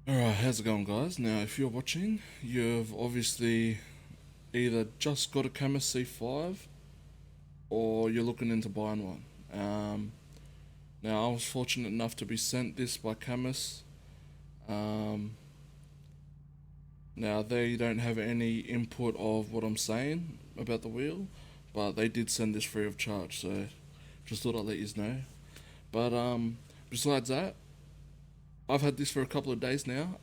Alright, how's it going, guys? Now, if you're watching, you've obviously either just got a Cammus C5 or you're looking into buying one. Now, I was fortunate enough to be sent this by Cammus. Um, Now, they don't have any input of what I'm saying about the wheel, but they did send this free of charge, so just thought I'd let you know. But besides that, I've had this for a couple of days now.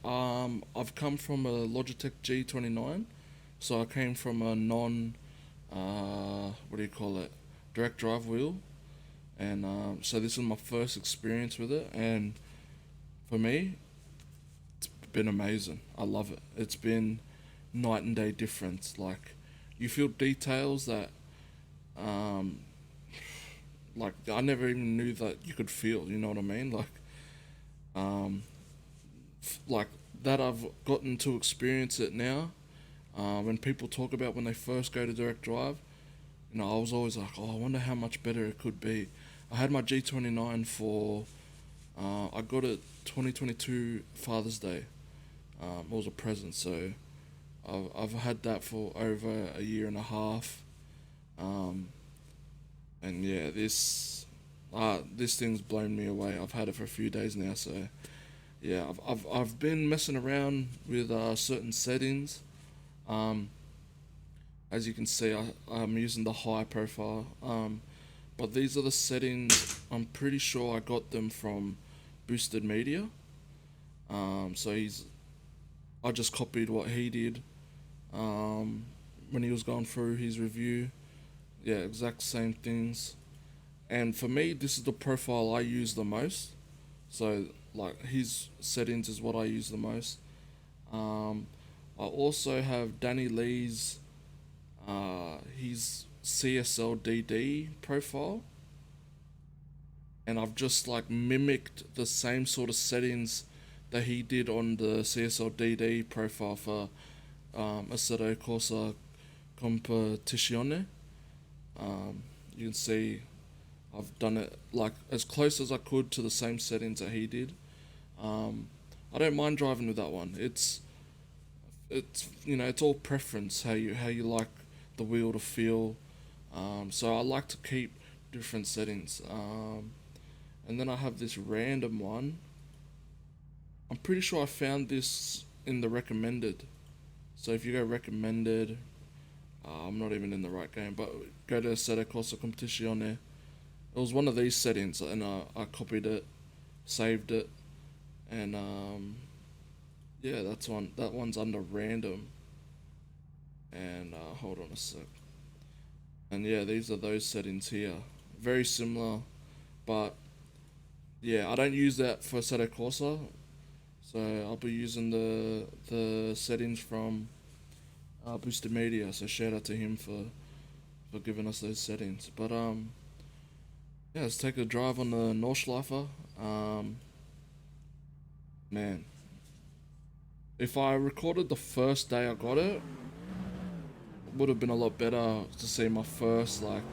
I've come from a Logitech G29, so I came from a non, what do you call it, direct drive wheel, and so this is my first experience with it, and for me, it's been amazing. I love it. It's been night and day difference. Like, you feel details that, um, like I never even knew that you could feel. You know what I mean? Um, like that I've gotten to experience it now. When people talk about when they first go to direct drive, I was always like, oh, I wonder how much better it could be. I had my G29 for, I got it 2022 Father's Day. It was a present, so I've had that for over a year and a half. Um, and yeah, this thing's blown me away. I've had it for a few days now, so yeah, I've been messing around with certain settings. Um, as you can see, I'm using the high profile. But these are the settings. I'm pretty sure I got them from Boosted Media. So I just copied what he did when he was going through his review. Yeah, exact same things. And for me, this is the profile I use the most. So like his settings is what I use the most. Um, I also have Danny Lee's his CSL DD profile, and I've just like mimicked the same sort of settings that he did on the CSL DD profile for Assetto Corsa Competizione. You can see I've done it like as close as I could to the same settings that he did. Um, I don't mind driving with that one. It's all preference how you like the wheel to feel. So I like to keep different settings. And then I have this random one. I'm pretty sure I found this in the recommended. So if you go recommended, I'm not even in the right game, but go to Assetto Corsa Competizione. It was one of these settings, and I copied it, saved it, and yeah, that one's under random. And hold on a sec. And yeah, these are those settings here. Very similar, but yeah, I don't use that for Assetto Corsa, so I'll be using the settings from Boosted Media. So shout out to him for giving us those settings. But yeah, let's take a drive on the Nordschleifer. Man, if I recorded the first day I got it, would have been a lot better to see my first like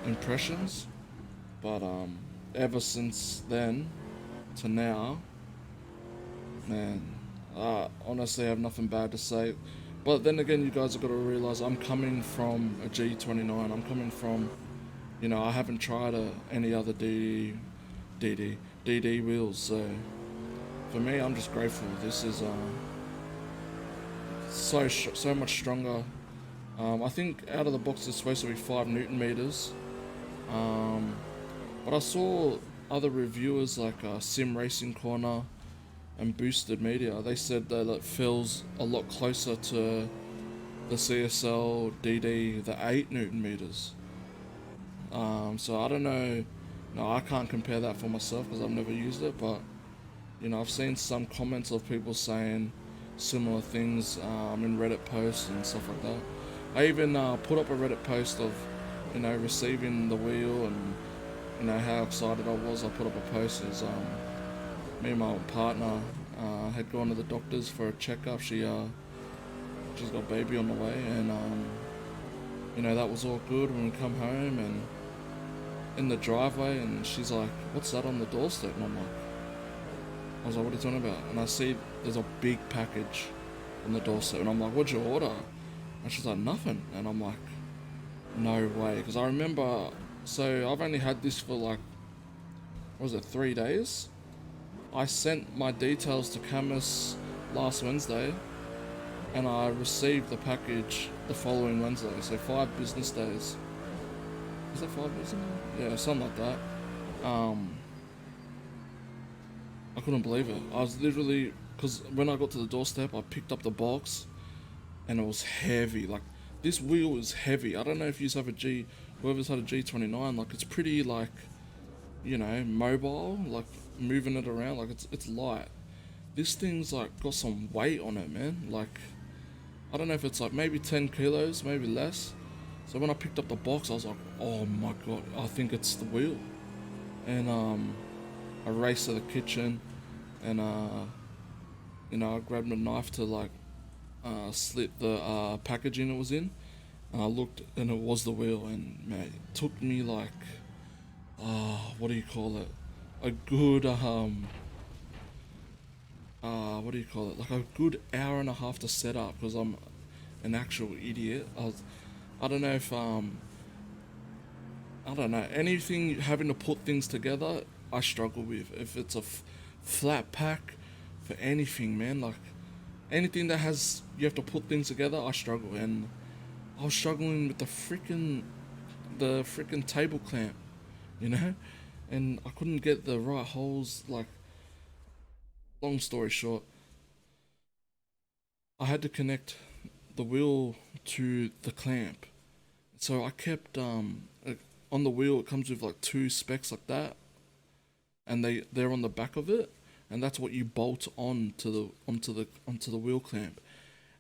impressions. But ever since then to now, man, I honestly have nothing bad to say. But then again, you guys have got to realize I'm coming from a G29. I'm coming from, I haven't tried any other DD wheels. So for me, I'm just grateful. This is so much stronger. I think out of the box it's supposed to be 5 Newton meters. Um, but I saw other reviewers like Sim Racing Corner and Boosted Media. They said that it feels a lot closer to the CSL DD, the 8 Newton meters. So I don't know. No, I can't compare that for myself because I've never used it. But I've seen some comments of people saying similar things in Reddit posts and stuff like that. I even put up a Reddit post of receiving the wheel and how excited I was. I put up a post as me and my partner had gone to the doctors for a checkup. She's got a baby on the way, and that was all good when we come home and in the driveway, and she's like, "What's that on the doorstep?" And I'm like, I was like, what are you talking about? And I see there's a big package on the doorstep, and I'm like, what'd you order? And she's like, nothing. And I'm like, no way. Because I remember, so I've only had this for like, what was it, 3 days? I sent my details to Cammus last Wednesday, and I received the package the following Wednesday, so 5 business days. Is that 5 business days? Yeah, something like that. Um, I couldn't believe it. I was literally, because when I got to the doorstep, I picked up the box, and it was heavy. Like, this wheel is heavy. I don't know if you have a G, whoever's had a G29, like, it's pretty, like, mobile, like, moving it around, like, it's light. This thing's, like, got some weight on it, man. Like, I don't know if it's, like, maybe 10 kilos, maybe less. So when I picked up the box, I was like, oh my god, I think it's the wheel. And, I raced to the kitchen, and, I grabbed a knife to, like, slit the packaging it was in, and I looked, and it was the wheel. And man, it took me like, what do you call it? A good what do you call it? Like a good hour and a half to set up, because I'm an actual idiot. I don't know if I don't know, anything having to put things together, I struggle with. If it's a flat pack for anything, man, like anything that has you have to put things together, I struggle. And I was struggling with the freaking table clamp, you know, and I couldn't get the right holes. Like, long story short, I had to connect the wheel to the clamp. So I kept on the wheel. It comes with like two specs like that, and they're on the back of it, and that's what you bolt onto the wheel clamp.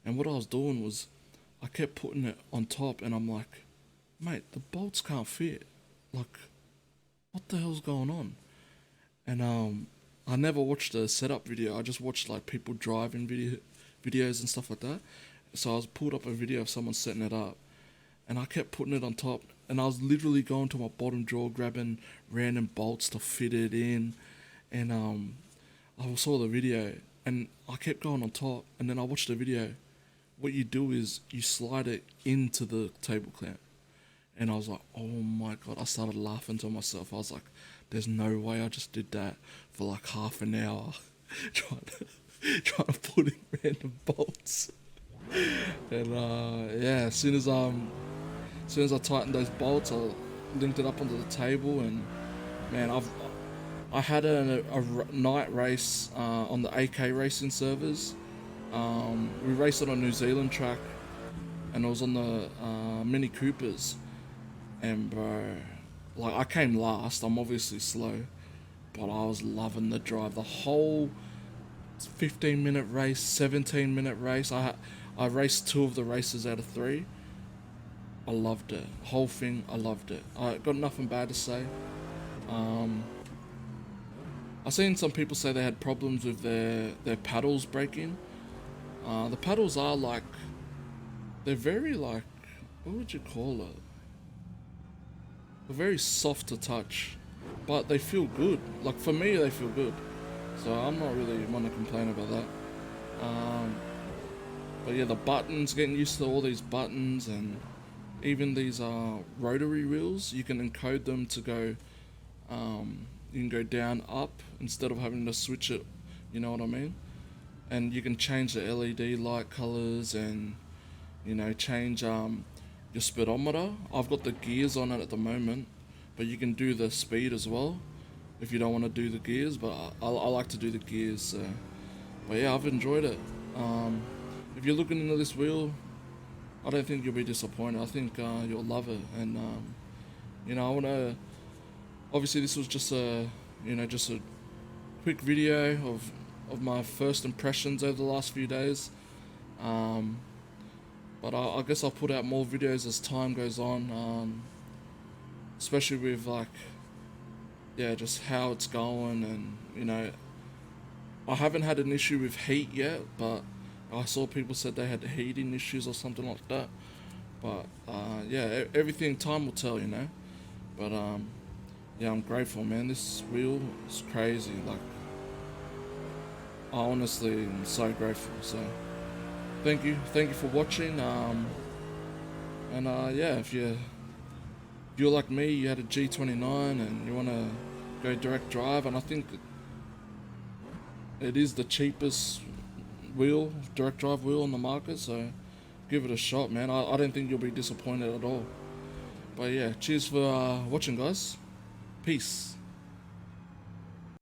And what I was doing was, I kept putting it on top, and I'm like, mate, the bolts can't fit. Like, what the hell's going on? And I never watched a setup video. I just watched like people driving videos and stuff like that. So I was pulled up a video of someone setting it up, and I kept putting it on top, and I was literally going to my bottom drawer grabbing random bolts to fit it in. And I saw the video, and I kept going on top, and then I watched the video. What you do is you slide it into the table clamp. And I was like, oh my god, I started laughing to myself. I was like, there's no way I just did that for like half an hour trying to put in random bolts. And yeah, as soon as I tightened those bolts, I linked it up onto the table. And man, I had a night race on the AK racing servers. We raced it on New Zealand track, and it was on the Mini Coopers. And bro, like, I came last. I'm obviously slow, but I was loving the drive. The whole 15-minute race, 17-minute race. I raced 2 of the races out of 3. I loved it. Whole thing, I loved it. I got nothing bad to say. Um, I've seen some people say they had problems with their paddles breaking. The paddles are like, they're very like, what would you call it? They're very soft to touch, but they feel good. Like, for me, they feel good. So I'm not really want to complain about that. Um, but yeah, the buttons, getting used to all these buttons, and even these rotary wheels, you can encode them to go, you can go down, up, instead of having to switch it, you know what I mean? And you can change the LED light colors, and, change your speedometer. I've got the gears on it at the moment, but you can do the speed as well if you don't want to do the gears, but I like to do the gears. So. But yeah, I've enjoyed it. If you're looking into this wheel, I don't think you'll be disappointed. I think you'll love it. And I want to. Obviously, this was just a quick video of my first impressions over the last few days. But I guess I'll put out more videos as time goes on, especially with just how it's going. And I haven't had an issue with heat yet, but I saw people said they had heating issues or something like that. But everything, time will tell. But yeah, I'm grateful, man. This wheel is crazy. Like, I honestly am so grateful. So thank you for watching. And yeah, if you're like me, you had a G29 and you want to go direct drive, and I think it is the cheapest direct drive wheel on the market. So give it a shot, man. I don't think you'll be disappointed at all. But yeah, cheers for watching, guys. Peace.